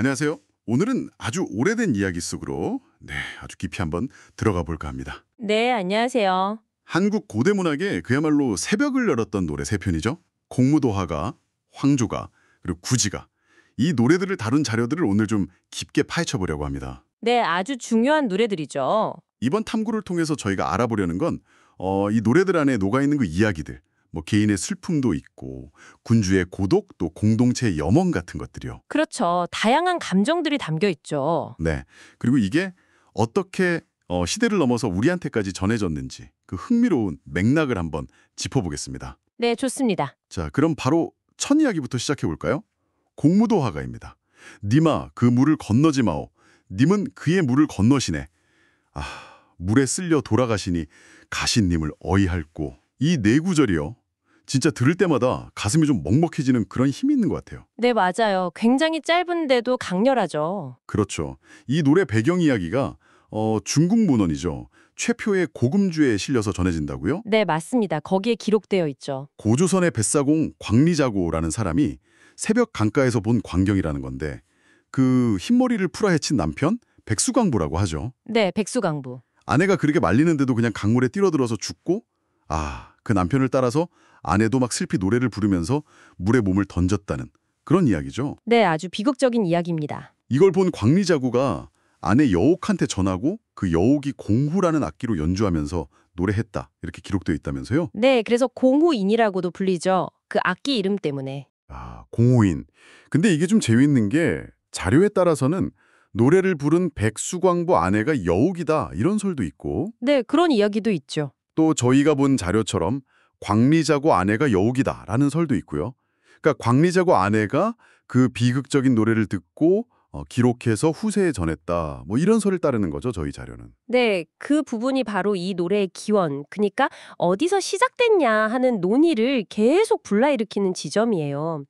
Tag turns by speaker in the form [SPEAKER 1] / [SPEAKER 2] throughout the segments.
[SPEAKER 1] 안녕하세요. 오늘은 아주 오래된 이야기 속으로 아주 깊이 한번 들어가 볼까 합니다.
[SPEAKER 2] 네, 안녕하세요.
[SPEAKER 1] 한국 고대 문학에 그야말로 새벽을 열었던 노래 세 편이죠. 공무도화가, 황조가, 그리고 구지가. 이 노래들을 다룬 자료들을 오늘 좀 깊게 파헤쳐 보려고 합니다.
[SPEAKER 2] 네, 아주 중요한 노래들이죠.
[SPEAKER 1] 이번 탐구를 통해서 저희가 알아보려는 건 이 노래들 안에 녹아있는 그 이야기들, 뭐 개인의 슬픔도 있고 군주의 고독, 또 공동체의 염원 같은 것들이요.
[SPEAKER 2] 그렇죠. 다양한 감정들이 담겨 있죠.
[SPEAKER 1] 네. 그리고 이게 어떻게 시대를 넘어서 우리한테까지 전해졌는지 그 흥미로운 맥락을 한번 짚어보겠습니다.
[SPEAKER 2] 네, 좋습니다.
[SPEAKER 1] 자, 그럼 바로 첫 이야기부터 시작해 볼까요? 공무도화가입니다. 니마 그 물을 건너지 마오. 님은 그의 물을 건너시네. 아, 물에 쓸려 돌아가시니 가신님을 어이할꼬. 이 네 구절이요. 진짜 들을 때마다 가슴이 좀 먹먹해지는 그런 힘이 있는 것 같아요.
[SPEAKER 2] 네, 맞아요. 굉장히 짧은데도 강렬하죠.
[SPEAKER 1] 그렇죠. 이 노래 배경 이야기가 중국 문헌이죠. 최표의 고금주에 실려서 전해진다고요?
[SPEAKER 2] 네, 맞습니다. 거기에 기록되어 있죠.
[SPEAKER 1] 고조선의 뱃사공 광리자고라는 사람이 새벽 강가에서 본 광경이라는 건데 그 흰머리를 풀어헤친 남편 백수광부라고 하죠.
[SPEAKER 2] 네, 백수강부.
[SPEAKER 1] 아내가 그렇게 말리는데도 그냥 강물에 뛰어들어서 죽고 그 남편을 따라서 아내도 막 슬피 노래를 부르면서 물에 몸을 던졌다는 그런 이야기죠.
[SPEAKER 2] 네, 아주 비극적인 이야기입니다.
[SPEAKER 1] 이걸 본 광리자구가 아내 여옥한테 전하고 그 여옥이 공후라는 악기로 연주하면서 노래했다. 이렇게 기록되어 있다면서요?
[SPEAKER 2] 네, 그래서 공후인이라고도 불리죠. 그 악기 이름 때문에.
[SPEAKER 1] 공후인. 근데 이게 좀 재밌는 게 자료에 따라서는 노래를 부른 백수광부 아내가 여옥이다 이런 설도 있고
[SPEAKER 2] 네, 그런 이야기도 있죠.
[SPEAKER 1] 또 저희가 본 자료처럼 광리자고 아내가 여옥이다라는 설도 있고요. 그러니까 광리자고 아내가 그 비극적인 노래를 듣고 기록해서 후세에 전했다. 뭐 이런 설을 따르는 거죠, 저희 자료는.
[SPEAKER 2] 네, 그 부분이 바로 이 노래의 기원, 그러니까 어디서 시작됐냐 하는 논의를 계속 불러일으키는 지점이에요.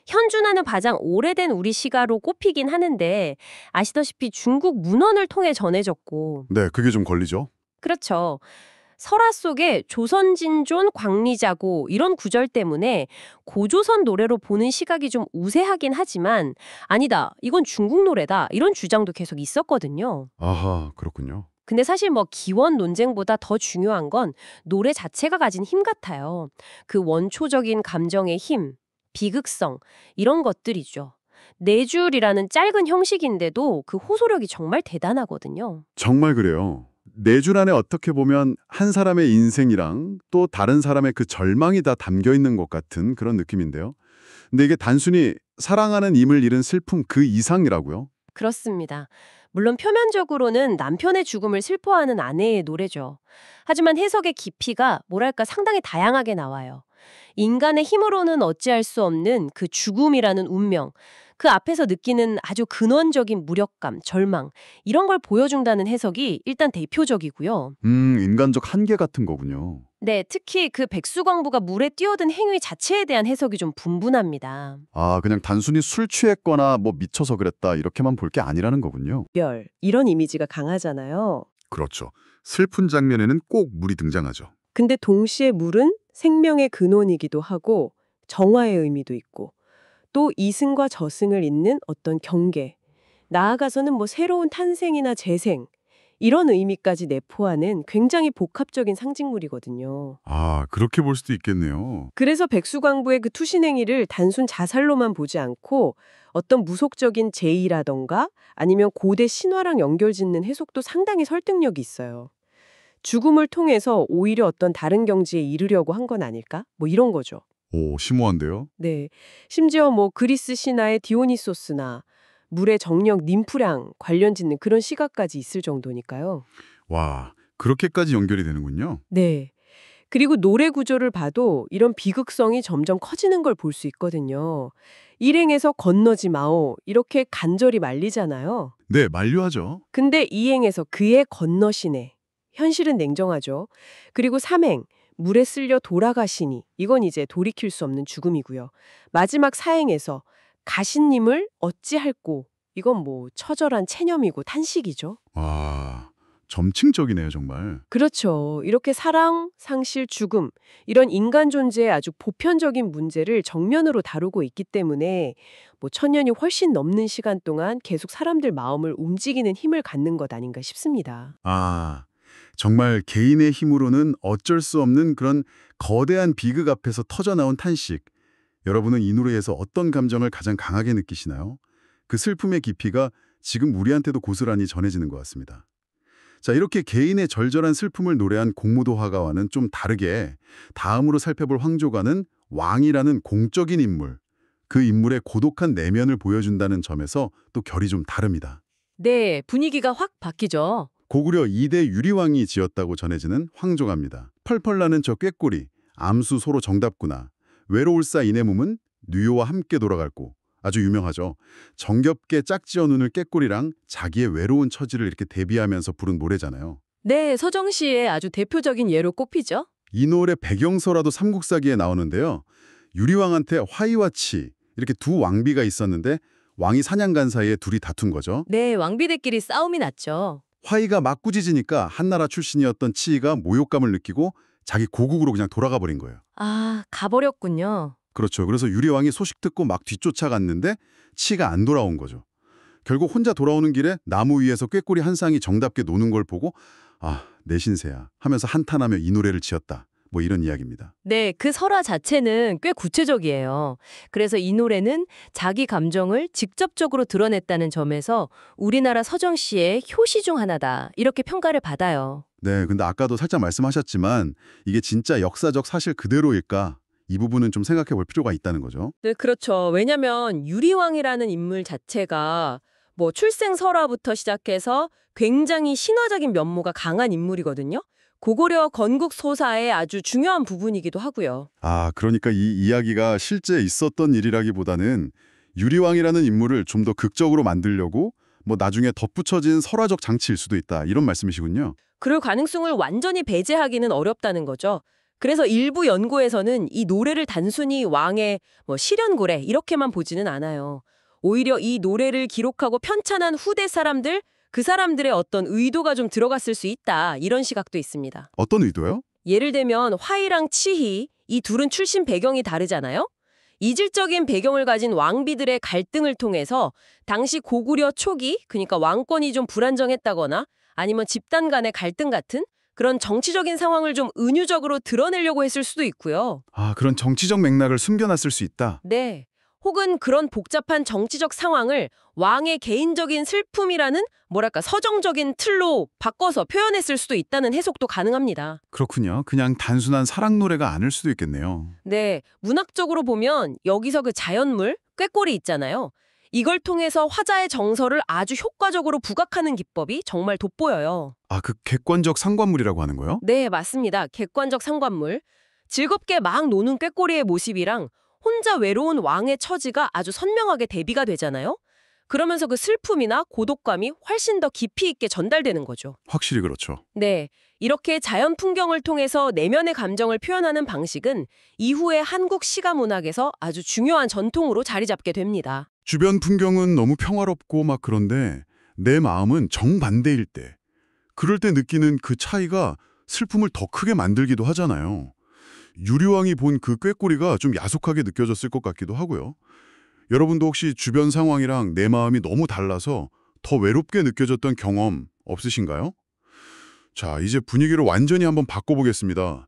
[SPEAKER 2] 현준하는 가장 오래된 우리 시가로 꼽히긴 하는데 아시다시피 중국 문헌을 통해 전해졌고
[SPEAKER 1] 네, 그게 좀 걸리죠.
[SPEAKER 2] 그렇죠. 설화 속에 조선진존 광리자고 이런 구절 때문에 고조선 노래로 보는 시각이 좀 우세하긴 하지만 아니다, 이건 중국 노래다 이런 주장도 계속 있었거든요.
[SPEAKER 1] 아하, 그렇군요.
[SPEAKER 2] 근데 사실 뭐 기원 논쟁보다 더 중요한 건 노래 자체가 가진 힘 같아요. 그 원초적인 감정의 힘, 비극성 이런 것들이죠. 네 줄이라는 짧은 형식인데도 그 호소력이 정말 대단하거든요.
[SPEAKER 1] 정말 그래요. 네 줄 안에 어떻게 보면 한 사람의 인생이랑 또 다른 사람의 그 절망이 다 담겨 있는 것 같은 그런 느낌인데요. 근데 이게 단순히 사랑하는 임을 잃은 슬픔 그 이상이라고요?
[SPEAKER 2] 그렇습니다. 물론 표면적으로는 남편의 죽음을 슬퍼하는 아내의 노래죠. 하지만 해석의 깊이가 뭐랄까 상당히 다양하게 나와요. 인간의 힘으로는 어찌할 수 없는 그 죽음이라는 운명, 그 앞에서 느끼는 아주 근원적인 무력감, 절망 이런 걸 보여준다는 해석이 일단 대표적이고요.
[SPEAKER 1] 인간적 한계 같은 거군요.
[SPEAKER 2] 네, 특히 그 백수광부가 물에 뛰어든 행위 자체에 대한 해석이 좀 분분합니다.
[SPEAKER 1] 그냥 단순히 술 취했거나 뭐 미쳐서 그랬다 이렇게만 볼 게 아니라는 거군요.
[SPEAKER 2] 별, 이런 이미지가 강하잖아요.
[SPEAKER 1] 그렇죠. 슬픈 장면에는 꼭 물이 등장하죠.
[SPEAKER 3] 근데 동시에 물은 생명의 근원이기도 하고 정화의 의미도 있고 또 이승과 저승을 잇는 어떤 경계, 나아가서는 뭐 새로운 탄생이나 재생 이런 의미까지 내포하는 굉장히 복합적인 상징물이거든요.
[SPEAKER 1] 그렇게 볼 수도 있겠네요.
[SPEAKER 3] 그래서 백수광부의 그 투신행위를 단순 자살로만 보지 않고 어떤 무속적인 제의라던가 아니면 고대 신화랑 연결짓는 해석도 상당히 설득력이 있어요. 죽음을 통해서 오히려 어떤 다른 경지에 이르려고 한 건 아닐까? 뭐 이런 거죠.
[SPEAKER 1] 오, 심오한데요?
[SPEAKER 3] 네. 심지어 뭐 그리스 신화의 디오니소스나 물의 정력 님프랑 관련 짓는 그런 시각까지 있을 정도니까요.
[SPEAKER 1] 와, 그렇게까지 연결이 되는군요.
[SPEAKER 3] 네. 그리고 노래 구조를 봐도 이런 비극성이 점점 커지는 걸 볼 수 있거든요. 일행에서 건너지 마오 이렇게 간절히 말리잖아요.
[SPEAKER 1] 네, 만류하죠.
[SPEAKER 3] 근데 이행에서 그의 건너시네. 현실은 냉정하죠. 그리고 삼행, 물에 쓸려 돌아가시니 이건 이제 돌이킬 수 없는 죽음이고요. 마지막 사행에서 가신님을 어찌할꼬 이건 뭐 처절한 체념이고 탄식이죠.
[SPEAKER 1] 와, 점층적이네요, 정말.
[SPEAKER 3] 그렇죠. 이렇게 사랑, 상실, 죽음 이런 인간 존재의 아주 보편적인 문제를 정면으로 다루고 있기 때문에 뭐 천년이 훨씬 넘는 시간 동안 계속 사람들 마음을 움직이는 힘을 갖는 것 아닌가 싶습니다.
[SPEAKER 1] 아, 정말 개인의 힘으로는 어쩔 수 없는 그런 거대한 비극 앞에서 터져나온 탄식. 여러분은 이 노래에서 어떤 감정을 가장 강하게 느끼시나요? 그 슬픔의 깊이가 지금 우리한테도 고스란히 전해지는 것 같습니다. 자, 이렇게 개인의 절절한 슬픔을 노래한 공무도 화가와는 좀 다르게 다음으로 살펴볼 황조가는 왕이라는 공적인 인물, 그 인물의 고독한 내면을 보여준다는 점에서 또 결이 좀 다릅니다.
[SPEAKER 2] 네, 분위기가 확 바뀌죠.
[SPEAKER 1] 고구려 2대 유리왕이 지었다고 전해지는 황조가입니다. 펄펄 나는 저 꾀꼬리, 암수 소로 정답구나. 외로울사 이내 몸은 누요와 함께 돌아갈고. 아주 유명하죠. 정겹게 짝지어 눈을 꾀꼬리랑 자기의 외로운 처지를 이렇게 대비하면서 부른 노래잖아요.
[SPEAKER 2] 네, 서정시의 아주 대표적인 예로 꼽히죠.
[SPEAKER 1] 이 노래 배경서라도 삼국사기에 나오는데요. 유리왕한테 화이와 치 이렇게 두 왕비가 있었는데 왕이 사냥 간 사이에 둘이 다툰 거죠.
[SPEAKER 2] 네, 왕비들끼리 싸움이 났죠.
[SPEAKER 1] 화이가 막 꾸짖으니까 한나라 출신이었던 치이가 모욕감을 느끼고 자기 고국으로 그냥 돌아가 버린 거예요.
[SPEAKER 2] 아, 가버렸군요.
[SPEAKER 1] 그렇죠. 그래서 유리왕이 소식 듣고 막 뒤쫓아갔는데 치이가 안 돌아온 거죠. 결국 혼자 돌아오는 길에 나무 위에서 꾀꼬리 한 쌍이 정답게 노는 걸 보고 아, 내 신세야 하면서 한탄하며 이 노래를 지었다. 뭐 이런 이야기입니다.
[SPEAKER 2] 네, 그 설화 자체는 꽤 구체적이에요. 그래서 이 노래는 자기 감정을 직접적으로 드러냈다는 점에서 우리나라 서정시의 효시 중 하나다. 이렇게 평가를 받아요.
[SPEAKER 1] 네, 근데 아까도 살짝 말씀하셨지만 이게 진짜 역사적 사실 그대로일까? 이 부분은 좀 생각해 볼 필요가 있다는 거죠.
[SPEAKER 2] 네, 그렇죠. 왜냐면 유리왕이라는 인물 자체가 뭐 출생 설화부터 시작해서 굉장히 신화적인 면모가 강한 인물이거든요. 고구려 건국 소사의 아주 중요한 부분이기도 하고요.
[SPEAKER 1] 아, 그러니까 이 이야기가 실제 있었던 일이라기보다는 유리왕이라는 인물을 좀 더 극적으로 만들려고 뭐 나중에 덧붙여진 설화적 장치일 수도 있다. 이런 말씀이시군요.
[SPEAKER 2] 그럴 가능성을 완전히 배제하기는 어렵다는 거죠. 그래서 일부 연구에서는 이 노래를 단순히 왕의 뭐 실연고래 이렇게만 보지는 않아요. 오히려 이 노래를 기록하고 편찬한 후대 사람들, 그 사람들의 어떤 의도가 좀 들어갔을 수 있다. 이런 시각도 있습니다.
[SPEAKER 1] 어떤 의도요?
[SPEAKER 2] 예를 들면 화이랑 치희, 이 둘은 출신 배경이 다르잖아요? 이질적인 배경을 가진 왕비들의 갈등을 통해서 당시 고구려 초기, 그러니까 왕권이 좀 불안정했다거나 아니면 집단 간의 갈등 같은 그런 정치적인 상황을 좀 은유적으로 드러내려고 했을 수도 있고요.
[SPEAKER 1] 아, 그런 정치적 맥락을 숨겨놨을 수 있다.
[SPEAKER 2] 네. 혹은 그런 복잡한 정치적 상황을 왕의 개인적인 슬픔이라는 뭐랄까 서정적인 틀로 바꿔서 표현했을 수도 있다는 해석도 가능합니다.
[SPEAKER 1] 그렇군요. 그냥 단순한 사랑 노래가 아닐 수도 있겠네요.
[SPEAKER 2] 네, 문학적으로 보면 여기서 그 자연물, 꾀꼬리 있잖아요. 이걸 통해서 화자의 정서를 아주 효과적으로 부각하는 기법이 정말 돋보여요.
[SPEAKER 1] 아, 그 객관적 상관물이라고 하는 거요?
[SPEAKER 2] 네, 맞습니다. 객관적 상관물. 즐겁게 막 노는 꾀꼬리의 모습이랑 혼자 외로운 왕의 처지가 아주 선명하게 대비가 되잖아요. 그러면서 그 슬픔이나 고독감이 훨씬 더 깊이 있게 전달되는 거죠.
[SPEAKER 1] 확실히 그렇죠.
[SPEAKER 2] 네, 이렇게 자연 풍경을 통해서 내면의 감정을 표현하는 방식은 이후의 한국 시가 문학에서 아주 중요한 전통으로 자리 잡게 됩니다.
[SPEAKER 1] 주변 풍경은 너무 평화롭고 막 그런데 내 마음은 정반대일 때, 그럴 때 느끼는 그 차이가 슬픔을 더 크게 만들기도 하잖아요. 유리왕이 본 그 꾀꼬리가 좀 야속하게 느껴졌을 것 같기도 하고요. 여러분도 혹시 주변 상황이랑 내 마음이 너무 달라서 더 외롭게 느껴졌던 경험 없으신가요? 자, 이제 분위기를 완전히 한번 바꿔보겠습니다.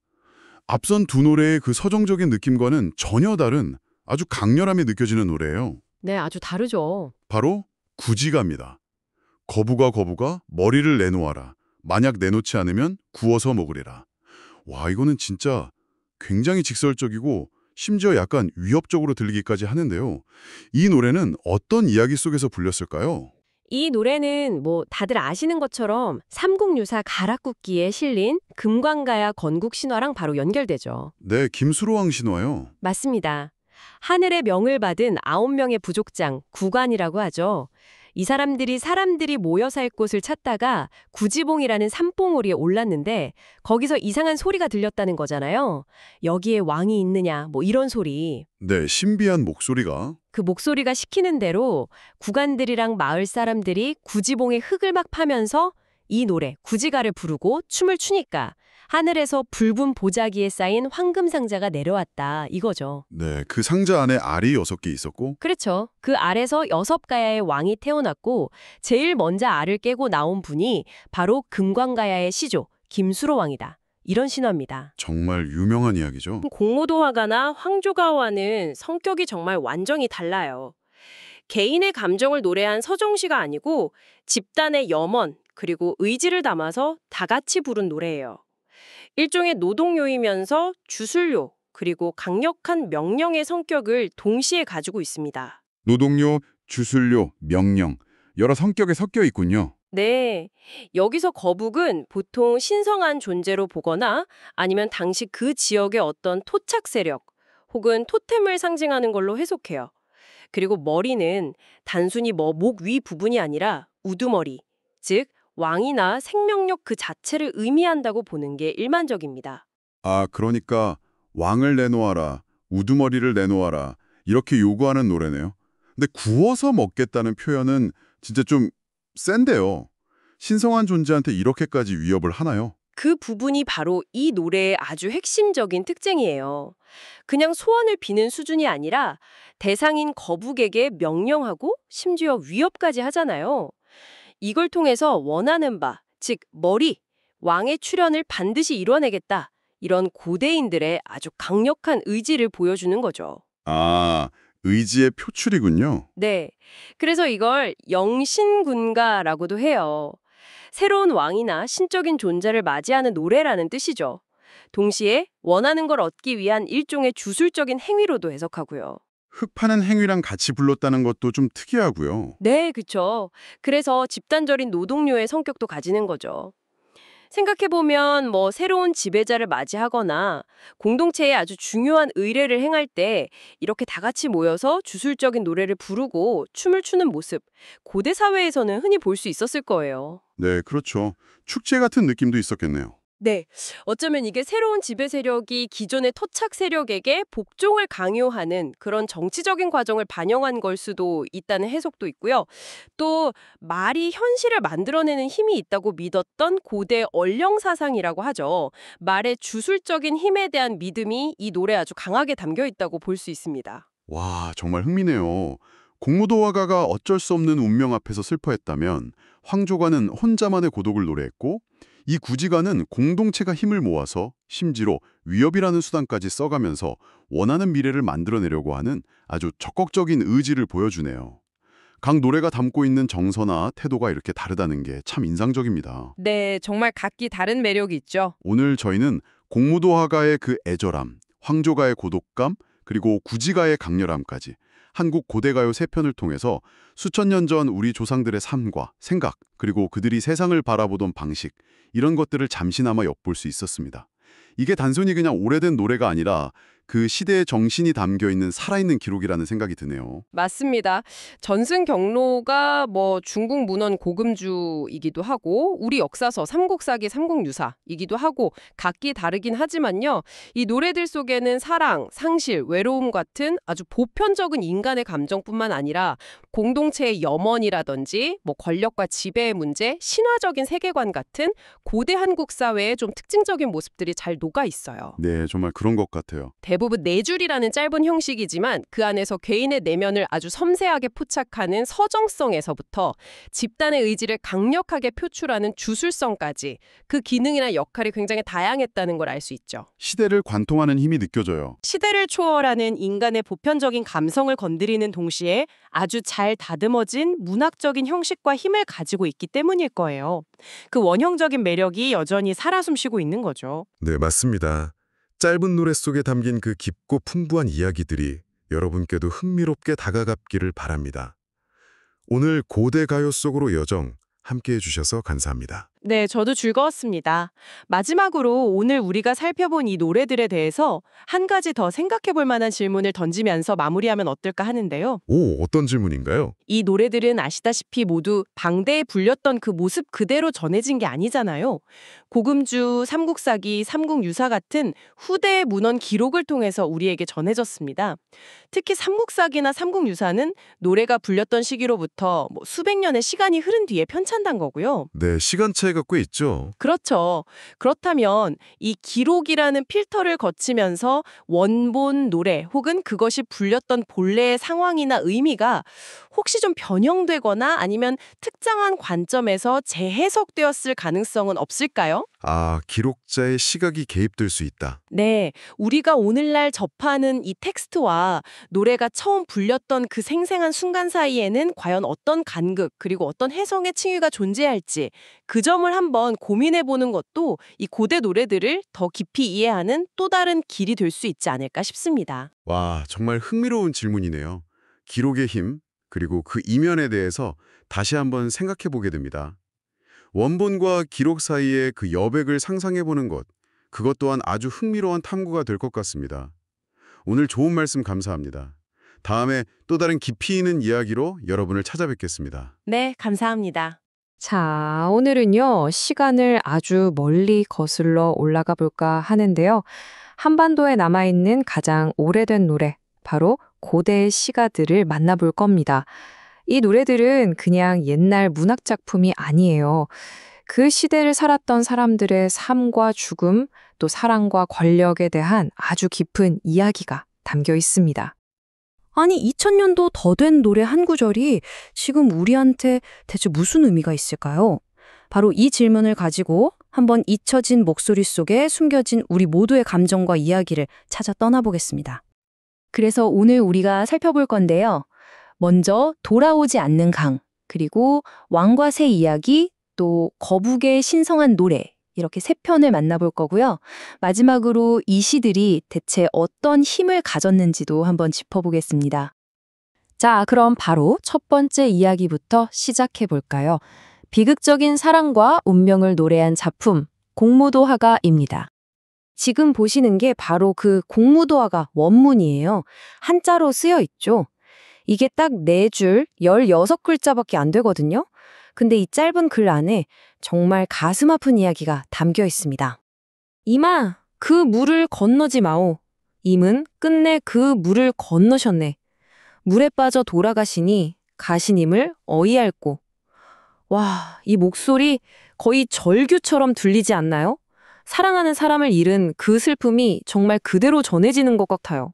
[SPEAKER 1] 앞선 두 노래의 그 서정적인 느낌과는 전혀 다른 아주 강렬함이 느껴지는 노래예요.
[SPEAKER 2] 네, 아주 다르죠.
[SPEAKER 1] 바로 구지가입니다. 거부가 머리를 내놓아라. 만약 내놓지 않으면 구워서 먹으리라. 와, 이거는 진짜 굉장히 직설적이고 심지어 약간 위협적으로 들리기까지 하는데요. 이 노래는 어떤 이야기 속에서 불렸을까요?
[SPEAKER 2] 이 노래는 뭐 다들 아시는 것처럼 삼국유사 가락국기에 실린 금관가야 건국신화랑 바로 연결되죠.
[SPEAKER 1] 네, 김수로왕 신화요.
[SPEAKER 2] 맞습니다. 하늘의 명을 받은 9명의 부족장, 구관이라고 하죠. 이 사람들이 모여 살 곳을 찾다가 구지봉이라는 산봉우리에 올랐는데 거기서 이상한 소리가 들렸다는 거잖아요. 여기에 왕이 있느냐, 뭐 이런 소리.
[SPEAKER 1] 네, 신비한 목소리가.
[SPEAKER 2] 그 목소리가 시키는 대로 구관들이랑 마을 사람들이 구지봉의 흙을 막 파면서 이 노래 구지가를 부르고 춤을 추니까 하늘에서 붉은 보자기에 쌓인 황금 상자가 내려왔다 이거죠.
[SPEAKER 1] 네, 그 상자 안에 알이 6개 있었고
[SPEAKER 2] 그렇죠. 그 알에서 6가야의 왕이 태어났고 제일 먼저 알을 깨고 나온 분이 바로 금광가야의 시조 김수로 왕이다. 이런 신화입니다.
[SPEAKER 1] 정말 유명한 이야기죠.
[SPEAKER 3] 공무도화가나 황조가와는 성격이 정말 완전히 달라요. 개인의 감정을 노래한 서정시가 아니고 집단의 염원 그리고 의지를 담아서 다 같이 부른 노래예요. 일종의 노동요이면서 주술요 그리고 강력한 명령의 성격을 동시에 가지고 있습니다.
[SPEAKER 1] 노동요, 주술요, 명령 여러 성격에 섞여 있군요.
[SPEAKER 3] 네, 여기서 거북은 보통 신성한 존재로 보거나 아니면 당시 그 지역의 어떤 토착 세력 혹은 토템을 상징하는 걸로 해석해요. 그리고 머리는 단순히 목 위 부분이 아니라 우두머리, 즉 왕이나 생명력 그 자체를 의미한다고 보는 게 일반적입니다.
[SPEAKER 1] 아, 그러니까 왕을 내놓아라, 우두머리를 내놓아라 이렇게 요구하는 노래네요. 근데 구워서 먹겠다는 표현은 진짜 좀 센데요. 신성한 존재한테 이렇게까지 위협을 하나요?
[SPEAKER 3] 그 부분이 바로 이 노래의 아주 핵심적인 특징이에요. 그냥 소원을 비는 수준이 아니라 대상인 거북에게 명령하고 심지어 위협까지 하잖아요. 이걸 통해서 원하는 바, 즉 머리, 왕의 출현을 반드시 이뤄내겠다. 이런 고대인들의 아주 강력한 의지를 보여주는 거죠.
[SPEAKER 1] 아, 의지의 표출이군요.
[SPEAKER 3] 네. 그래서 이걸 영신군가라고도 해요. 새로운 왕이나 신적인 존재를 맞이하는 노래라는 뜻이죠. 동시에 원하는 걸 얻기 위한 일종의 주술적인 행위로도 해석하고요.
[SPEAKER 1] 흙 파는 행위랑 같이 불렀다는 것도 좀 특이하고요.
[SPEAKER 3] 네, 그쵸. 그래서 집단적인 노동요의 성격도 가지는 거죠. 생각해보면 새로운 지배자를 맞이하거나 공동체에 아주 중요한 의례를 행할 때 이렇게 다 같이 모여서 주술적인 노래를 부르고 춤을 추는 모습, 고대 사회에서는 흔히 볼 수 있었을 거예요.
[SPEAKER 1] 네, 그렇죠. 축제 같은 느낌도 있었겠네요.
[SPEAKER 3] 네, 어쩌면 이게 새로운 지배 세력이 기존의 토착 세력에게 복종을 강요하는 그런 정치적인 과정을 반영한 걸 수도 있다는 해석도 있고요. 또 말이 현실을 만들어내는 힘이 있다고 믿었던 고대 얼령 사상이라고 하죠. 말의 주술적인 힘에 대한 믿음이 이 노래에 아주 강하게 담겨 있다고 볼 수 있습니다.
[SPEAKER 1] 와, 정말 흥미네요. 공무도화가가 어쩔 수 없는 운명 앞에서 슬퍼했다면 황조가는 혼자만의 고독을 노래했고 이 구지가는 공동체가 힘을 모아서 심지로 위협이라는 수단까지 써가면서 원하는 미래를 만들어내려고 하는 아주 적극적인 의지를 보여주네요. 각 노래가 담고 있는 정서나 태도가 이렇게 다르다는 게 참 인상적입니다.
[SPEAKER 2] 네, 정말 각기 다른 매력이 있죠.
[SPEAKER 1] 오늘 저희는 공무도화가의 그 애절함, 황조가의 고독감, 그리고 구지가의 강렬함까지 한국 고대가요 3편을 통해서 수천 년 전 우리 조상들의 삶과 생각, 그리고 그들이 세상을 바라보던 방식, 이런 것들을 잠시나마 엿볼 수 있었습니다. 이게 단순히 그냥 오래된 노래가 아니라 그 시대의 정신이 담겨있는 살아있는 기록이라는 생각이 드네요.
[SPEAKER 2] 맞습니다. 전승 경로가 중국 문헌 고금주이기도 하고 우리 역사서 삼국사기 삼국유사이기도 하고 각기 다르긴 하지만요. 이 노래들 속에는 사랑, 상실, 외로움 같은 아주 보편적인 인간의 감정뿐만 아니라 공동체의 염원이라든지 권력과 지배의 문제, 신화적인 세계관 같은 고대 한국 사회의 좀 특징적인 모습들이 잘 녹아 있어요.
[SPEAKER 1] 네, 정말 그런 것 같아요.
[SPEAKER 2] 대부분 4줄이라는 짧은 형식이지만 그 안에서 개인의 내면을 아주 섬세하게 포착하는 서정성에서부터 집단의 의지를 강력하게 표출하는 주술성까지 그 기능이나 역할이 굉장히 다양했다는 걸 알 수 있죠.
[SPEAKER 1] 시대를 관통하는 힘이 느껴져요.
[SPEAKER 3] 시대를 초월하는 인간의 보편적인 감성을 건드리는 동시에 아주 잘 다듬어진 문학적인 형식과 힘을 가지고 있기 때문일 거예요. 그 원형적인 매력이 여전히 살아 숨쉬고 있는 거죠.
[SPEAKER 4] 네, 맞습니다. 짧은 노래 속에 담긴 그 깊고 풍부한 이야기들이 여러분께도 흥미롭게 다가갔기를 바랍니다. 오늘 고대 가요 속으로 여정 함께해 주셔서 감사합니다.
[SPEAKER 3] 네, 저도 즐거웠습니다. 마지막으로 오늘 우리가 살펴본 이 노래들에 대해서 한 가지 더 생각해 볼 만한 질문을 던지면서 마무리하면 어떨까 하는데요.
[SPEAKER 4] 오, 어떤 질문인가요?
[SPEAKER 3] 이 노래들은 아시다시피 모두 방대에 불렸던 그 모습 그대로 전해진 게 아니잖아요. 고금주, 삼국사기, 삼국유사 같은 후대의 문헌 기록을 통해서 우리에게 전해졌습니다. 특히 삼국사기나 삼국유사는 노래가 불렸던 시기로부터 수백 년의 시간이 흐른 뒤에 편찬된 거고요.
[SPEAKER 4] 네, 시간차가 차이가 꽤 있죠.
[SPEAKER 3] 그렇죠. 그렇다면 이 기록이라는 필터를 거치면서 원본 노래 혹은 그것이 불렸던 본래의 상황이나 의미가 혹시 좀 변형되거나 아니면 특정한 관점에서 재해석되었을 가능성은 없을까요?
[SPEAKER 4] 기록자의 시각이 개입될 수 있다.
[SPEAKER 3] 네, 우리가 오늘날 접하는 이 텍스트와 노래가 처음 불렸던 그 생생한 순간 사이에는 과연 어떤 간극 그리고 어떤 해석의 층위가 존재할지 그 점을 한번 고민해 보는 것도 이 고대 노래들을 더 깊이 이해하는 또 다른 길이 될 수 있지 않을까 싶습니다.
[SPEAKER 1] 와, 정말 흥미로운 질문이네요. 기록의 힘, 그리고 그 이면에 대해서 다시 한번 생각해 보게 됩니다. 원본과 기록 사이의 그 여백을 상상해 보는 것, 그것 또한 아주 흥미로운 탐구가 될 것 같습니다. 오늘 좋은 말씀 감사합니다. 다음에 또 다른 깊이 있는 이야기로 여러분을 찾아뵙겠습니다.
[SPEAKER 3] 네, 감사합니다.
[SPEAKER 5] 자, 오늘은요, 시간을 아주 멀리 거슬러 올라가 볼까 하는데요. 한반도에 남아있는 가장 오래된 노래, 바로 고대의 시가들을 만나볼 겁니다. 이 노래들은 그냥 옛날 문학작품이 아니에요. 그 시대를 살았던 사람들의 삶과 죽음, 또 사랑과 권력에 대한 아주 깊은 이야기가 담겨 있습니다.
[SPEAKER 6] 아니, 2000년도 더 된 노래 한 구절이 지금 우리한테 대체 무슨 의미가 있을까요? 바로 이 질문을 가지고 한번 잊혀진 목소리 속에 숨겨진 우리 모두의 감정과 이야기를 찾아 떠나보겠습니다. 그래서 오늘 우리가 살펴볼 건데요. 먼저 돌아오지 않는 강, 그리고 왕과 새 이야기, 또 거북의 신성한 노래, 이렇게 세 편을 만나볼 거고요. 마지막으로 이 시들이 대체 어떤 힘을 가졌는지도 한번 짚어보겠습니다.
[SPEAKER 5] 자, 그럼 바로 첫 번째 이야기부터 시작해 볼까요? 비극적인 사랑과 운명을 노래한 작품, 공무도화가입니다. 지금 보시는 게 바로 그 공무도화가 원문이에요. 한자로 쓰여 있죠. 이게 딱 4줄, 16글자밖에 안 되거든요. 근데 이 짧은 글 안에 정말 가슴 아픈 이야기가 담겨 있습니다. 이마, 그 물을 건너지 마오. 임은 끝내 그 물을 건너셨네. 물에 빠져 돌아가시니 가시님을 어이할꼬. 와, 이 목소리 거의 절규처럼 들리지 않나요? 사랑하는 사람을 잃은 그 슬픔이 정말 그대로 전해지는 것 같아요.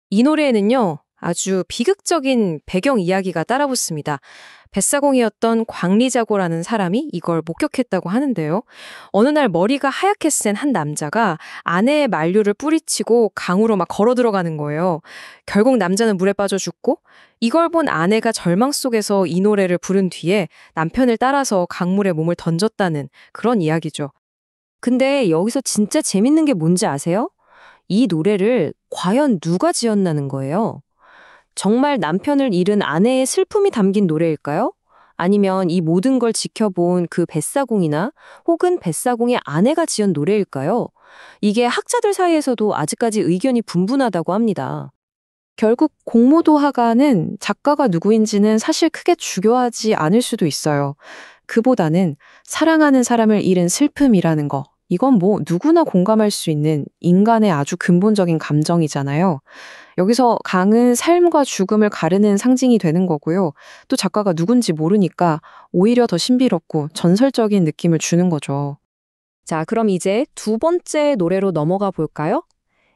[SPEAKER 5] 이 노래에는요, 아주 비극적인 배경 이야기가 따라붙습니다. 뱃사공이었던 광리자고라는 사람이 이걸 목격했다고 하는데요. 어느 날 머리가 하얗게 센 한 남자가 아내의 만류를 뿌리치고 강으로 막 걸어 들어가는 거예요. 결국 남자는 물에 빠져 죽고 이걸 본 아내가 절망 속에서 이 노래를 부른 뒤에 남편을 따라서 강물에 몸을 던졌다는 그런 이야기죠. 근데 여기서 진짜 재밌는 게 뭔지 아세요? 이 노래를 과연 누가 지었나는 거예요. 정말 남편을 잃은 아내의 슬픔이 담긴 노래일까요? 아니면 이 모든 걸 지켜본 그 뱃사공이나 혹은 뱃사공의 아내가 지은 노래일까요? 이게 학자들 사이에서도 아직까지 의견이 분분하다고 합니다. 결국 공무도화가는 작가가 누구인지는 사실 크게 중요하지 않을 수도 있어요. 그보다는 사랑하는 사람을 잃은 슬픔이라는 거. 이건 뭐 누구나 공감할 수 있는 인간의 아주 근본적인 감정이잖아요. 여기서 강은 삶과 죽음을 가르는 상징이 되는 거고요. 또 작가가 누군지 모르니까 오히려 더 신비롭고 전설적인 느낌을 주는 거죠. 자, 그럼 이제 두 번째 노래로 넘어가 볼까요?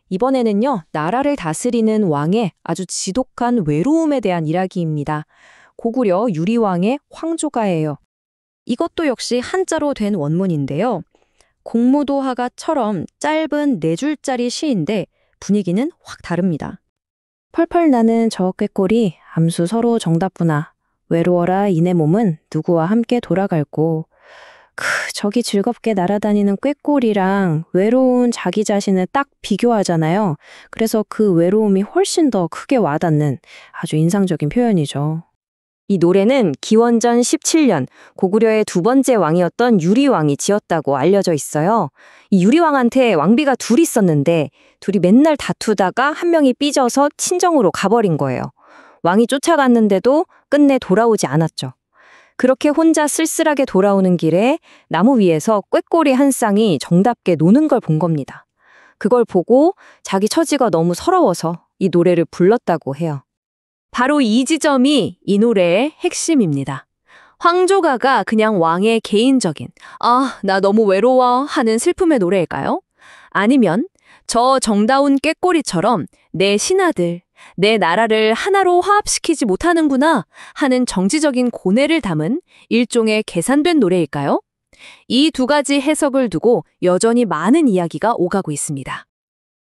[SPEAKER 5] 이번에는요, 나라를 다스리는 왕의 아주 지독한 외로움에 대한 이야기입니다. 고구려 유리왕의 황조가예요. 이것도 역시 한자로 된 원문인데요. 공무도화가처럼 짧은 4줄짜리 시인데 분위기는 확 다릅니다. 펄펄 나는 저 꾀꼬리 암수 서로 정답구나. 외로워라 이내 몸은 누구와 함께 돌아갈고. 저기 즐겁게 날아다니는 꾀꼬리랑 외로운 자기 자신을 딱 비교하잖아요. 그래서 그 외로움이 훨씬 더 크게 와닿는 아주 인상적인 표현이죠. 이 노래는 기원전 17년 고구려의 두 번째 왕이었던 유리왕이 지었다고 알려져 있어요. 이 유리왕한테 왕비가 둘이 있었는데 둘이 맨날 다투다가 한 명이 삐져서 친정으로 가버린 거예요. 왕이 쫓아갔는데도 끝내 돌아오지 않았죠. 그렇게 혼자 쓸쓸하게 돌아오는 길에 나무 위에서 꾀꼬리 한 쌍이 정답게 노는 걸 본 겁니다. 그걸 보고 자기 처지가 너무 서러워서 이 노래를 불렀다고 해요. 바로 이 지점이 이 노래의 핵심입니다. 황조가가 그냥 왕의 개인적인 아, 나 너무 외로워 하는 슬픔의 노래일까요? 아니면 저 정다운 꾀꼬리처럼 내 신하들, 내 나라를 하나로 화합시키지 못하는구나 하는 정치적인 고뇌를 담은 일종의 계산된 노래일까요? 이 두 가지 해석을 두고 여전히 많은 이야기가 오가고 있습니다.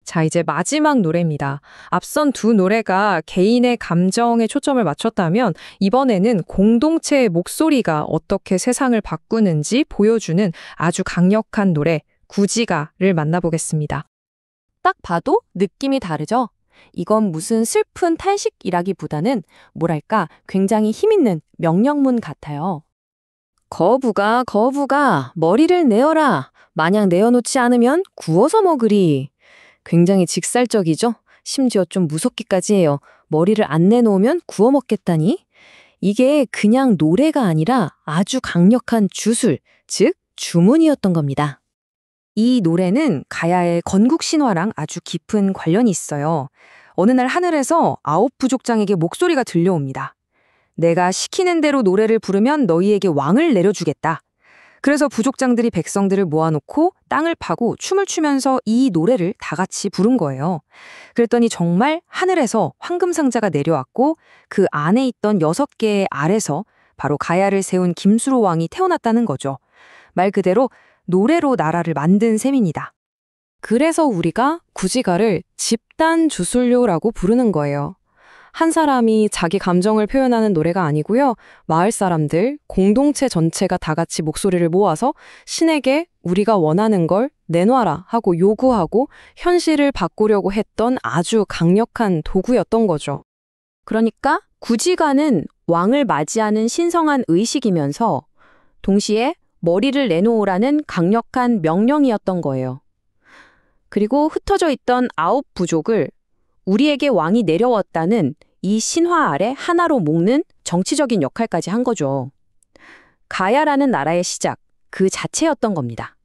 [SPEAKER 7] 자, 이제 마지막 노래입니다. 앞선 두 노래가 개인의 감정에 초점을 맞췄다면 이번에는 공동체의 목소리가 어떻게 세상을 바꾸는지 보여주는 아주 강력한 노래, 구지가를 만나보겠습니다.
[SPEAKER 5] 딱 봐도 느낌이 다르죠? 이건 무슨 슬픈 탄식이라기보다는 뭐랄까 굉장히 힘있는 명령문 같아요. 거부가 머리를 내어라. 만약 내어놓지 않으면 구워서 먹으리. 굉장히 직살적이죠? 심지어 좀 무섭기까지 해요. 머리를 안 내놓으면 구워 먹겠다니? 이게 그냥 노래가 아니라 아주 강력한 주술, 즉 주문이었던 겁니다. 이 노래는 가야의 건국 신화랑 아주 깊은 관련이 있어요. 어느 날 하늘에서 9 부족장에게 목소리가 들려옵니다. 내가 시키는 대로 노래를 부르면 너희에게 왕을 내려주겠다. 그래서 부족장들이 백성들을 모아놓고 땅을 파고 춤을 추면서 이 노래를 다 같이 부른 거예요. 그랬더니 정말 하늘에서 황금상자가 내려왔고 그 안에 있던 6개의 알에서 바로 가야를 세운 김수로 왕이 태어났다는 거죠. 말 그대로 노래로 나라를 만든 셈입니다. 그래서 우리가 구지가를 집단 주술료라고 부르는 거예요. 한 사람이 자기 감정을 표현하는 노래가 아니고요. 마을 사람들, 공동체 전체가 다 같이 목소리를 모아서 신에게 우리가 원하는 걸 내놔라 하고 요구하고 현실을 바꾸려고 했던 아주 강력한 도구였던 거죠. 그러니까 구지가는 왕을 맞이하는 신성한 의식이면서 동시에 머리를 내놓으라는 강력한 명령이었던 거예요. 그리고 흩어져 있던 9 부족을 우리에게 왕이 내려왔다는 이 신화 아래 하나로 묶는 정치적인 역할까지 한 거죠. 가야라는 나라의 시작, 그 자체였던 겁니다.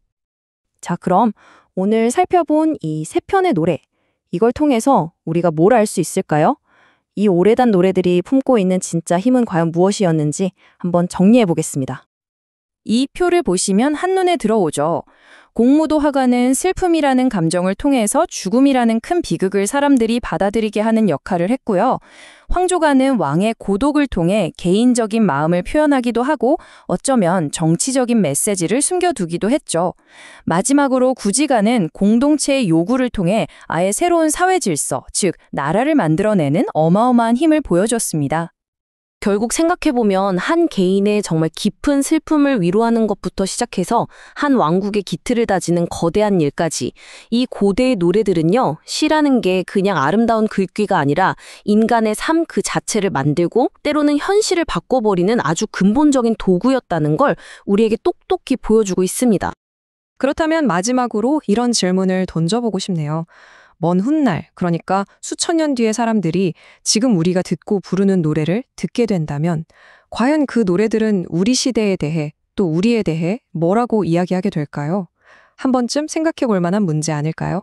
[SPEAKER 5] 자, 그럼 오늘 살펴본 이 3편의 노래, 이걸 통해서 우리가 뭘 알 수 있을까요? 이 오래된 노래들이 품고 있는 진짜 힘은 과연 무엇이었는지 한번 정리해 보겠습니다. 이 표를 보시면 한눈에 들어오죠. 공무도화가는 슬픔이라는 감정을 통해서 죽음이라는 큰 비극을 사람들이 받아들이게 하는 역할을 했고요. 황조가는 왕의 고독을 통해 개인적인 마음을 표현하기도 하고 어쩌면 정치적인 메시지를 숨겨두기도 했죠. 마지막으로 구지가는 공동체의 요구를 통해 아예 새로운 사회 질서, 즉 나라를 만들어내는 어마어마한 힘을 보여줬습니다. 결국 생각해보면 한 개인의 정말 깊은 슬픔을 위로하는 것부터 시작해서 한 왕국의 기틀을 다지는 거대한 일까지 이 고대의 노래들은요, 시라는 게 그냥 아름다운 글귀가 아니라 인간의 삶 그 자체를 만들고 때로는 현실을 바꿔버리는 아주 근본적인 도구였다는 걸 우리에게 똑똑히 보여주고 있습니다.
[SPEAKER 7] 그렇다면 마지막으로 이런 질문을 던져보고 싶네요. 먼 훗날, 그러니까 수천 년 뒤의 사람들이 지금 우리가 듣고 부르는 노래를 듣게 된다면 과연 그 노래들은 우리 시대에 대해 또 우리에 대해 뭐라고 이야기하게 될까요? 한 번쯤 생각해 볼 만한 문제 아닐까요?